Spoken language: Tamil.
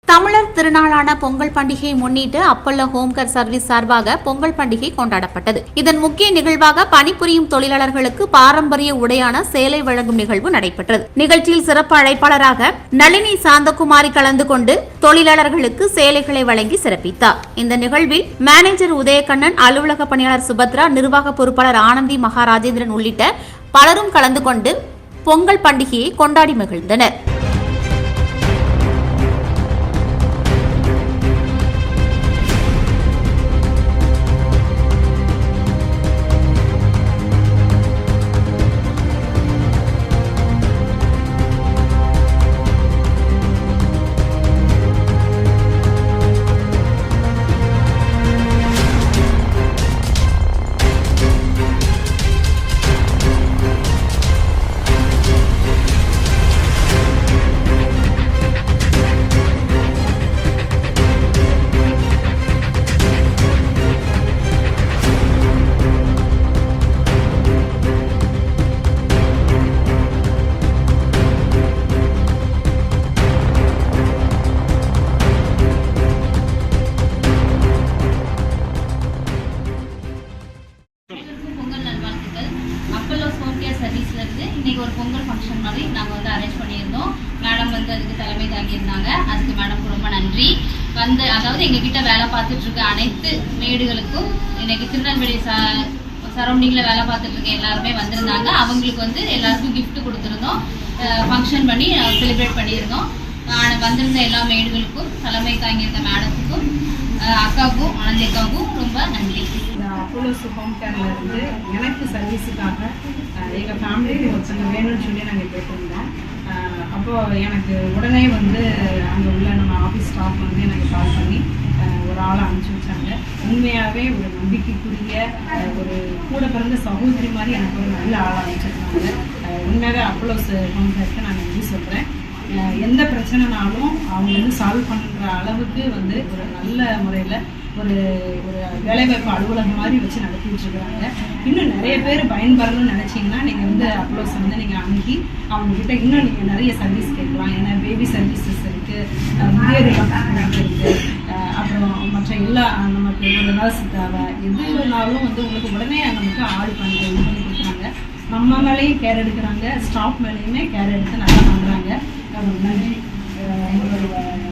தமிழர் திருநாளான பொங்கல் பண்டிகையை முன்னிட்டு அப்பல்லோ ஹோம் கேர் சர்வீஸ் சார்பாக பொங்கல் பண்டிகை கொண்டாடப்பட்டது. இதன் முக்கிய நிகழ்வாக பணிபுரியும் தொழிலாளர்களுக்கு பாரம்பரிய உடையான சேலை வழங்கும் நிகழ்வு நடைபெற்றது. நிகழ்ச்சியில் சிறப்பு அழைப்பாளராக நளினி சாந்தகுமாரி கலந்து கொண்டு தொழிலாளர்களுக்கு சேலைகளை வழங்கி சிறப்பித்தார். இந்த நிகழ்வில் மேனேஜர் உதயகண்ணன், அலுவலக பணியாளர் சுபத்ரா, நிர்வாக பொறுப்பாளர் ஆனந்தி மகாராஜேந்திரன் உள்ளிட்ட பலரும் கலந்து கொண்டு பொங்கல் பண்டிகையை கொண்டாடி மகிழ்ந்தனர். அப்பல்லோ ஹோம் கேர் சர்வீஸ்ல இருந்து இன்னைக்கு ஒரு பொங்கல் ஃபங்க்ஷன் மாதிரி நாங்கள் அரேஞ்ச் பண்ணியிருந்தோம். மேடம் அதுக்கு தலைமை தாங்கியிருந்தாங்க. அதுக்கு மேடம்க்கு ரொம்ப நன்றி. அதாவது எங்ககிட்ட வேலை பார்த்துட்டு இருக்க அனைத்து மேடுகளுக்கும் இன்னைக்கு திருநெல்வேலி சரௌண்டிங்ல வேலை பார்த்துட்டு இருக்க எல்லாருமே வந்திருந்தாங்க. அவங்களுக்கு எல்லாருக்கும் கிஃப்ட் கொடுத்துருந்தோம். ஃபங்க்ஷன் பண்ணி செலிப்ரேட் பண்ணியிருந்தோம். வந்திருந்த எல்லா மேடுகளுக்கும் தலைமை தாங்கியிருந்த மேடத்துக்கும் அக்காவுக்கும் ஆனந்தி அக்காவுக்கும் ரொம்ப நன்றி. அப்பல்லோ ஹோம் கேர்ல இருந்து எனக்கு சர்வீஸுக்காக எங்கள் ஃபேமிலிக்கு ஒருத்தங்க வேணும்னு சொல்லி நாங்கள் கேட்டிருந்தோம். அப்போது எனக்கு உடனே அங்கே உள்ள நம்ம ஆஃபீஸ் ஸ்டாஃப் எனக்கு கால் பண்ணி ஒரு ஆளை அனுப்பிச்சி வச்சாங்க. உண்மையாகவே ஒரு நம்பிக்கைக்குரிய ஒரு கூட பிறந்த சகோதரி மாதிரி எனக்கு ஒரு நல்ல ஆளை அனுப்பிச்சிருந்தாங்க. உண்மையாகவே அப்பல்லோ ஹோம் கேருக்கு நான் நன்றி சொல்கிறேன். எந்த பிரச்சனைனாலும் அவங்க சால்வ் பண்ணுற அளவுக்கு ஒரு நல்ல முறையில் ஒரு வேலைவாய்ப்பு அலுவலகம் மாதிரி வச்சு நடத்திட்டு இருக்கிறாங்க. இன்னும் நிறைய பேர் பயன்பெறணும்னு நினச்சிங்கன்னா நீங்கள் அப்பல்லோஸ் நீங்கள் அணுகி அவங்கக்கிட்ட இன்னும் நீங்கள் நிறைய சர்வீஸ் கேட்கலாம். ஏன்னா பேபி சர்வீசஸ் இருக்குது, முதியோர் இருக்குது, அப்புறம் மற்ற எல்லா நமக்கு ஒரு நர்ஸ் தேவை எதுனாலும் உங்களுக்கு உடனே நமக்கு ஆள் பண்ணி கொடுக்குறாங்க. நம்ம மேலேயும் கேர் எடுக்கிறாங்க, ஸ்டாஃப் மேலேயுமே கேர் எடுத்து நல்லா பண்ணுறாங்க. நன்றி. எங்களோட